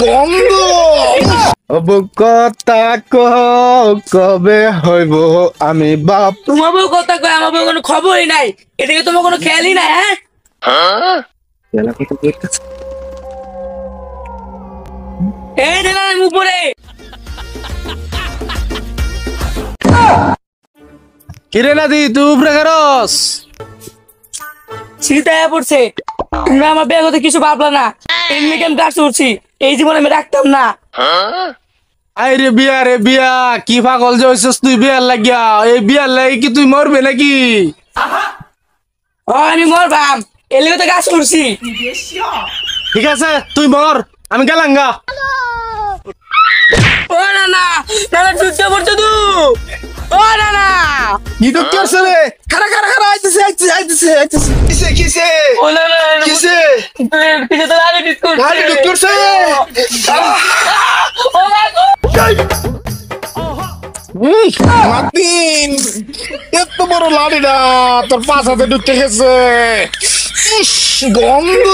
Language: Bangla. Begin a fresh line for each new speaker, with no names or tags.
গন্ধ কথা কবে হইব আমি বাপ।
তোমার বউ কথা কয়, আমার বউ কোনো খবরই নাই, এদিকে তোমার কোনো খেয়ালই নাই। হ্যাঁ এই দিলাম উপরে।
কিরে নাদি তুই উপরে গেরস?
শীতায় পড়ছে, তুমি আমার বিয়ে করতে কিছু ভাবলা না। এমনি কেন গাছ উঠছি, এই জীবনে আমি রাখতাম না।
আরে বিয়া রে বিয়া, কি পাগল যে হইছস তুই বিয়ার লাগিয়া? এই বিয়ার লাগি কি তুই মরবে নাকি?
ও আমি মরবাম, এর লিগে তো গাছ উঠছি।
ঠিক আছে তুই মর, আমি গেলাম গা।
ও না না না, যুদ্ধ করছো তু। ও না না
কি ঢুকতে আসছে রে? খারা খারা খারা আইতেছে। কিসে
ও না না
কিসে
পিছে তো লাড়ি বিস্কুট
গাড়ি ঢুকতে আসছে।
ও না গো।
মাতিন এত বড় লাড়িটা তোর পাছাতে ঢুকতে গেছে। গন্ধ।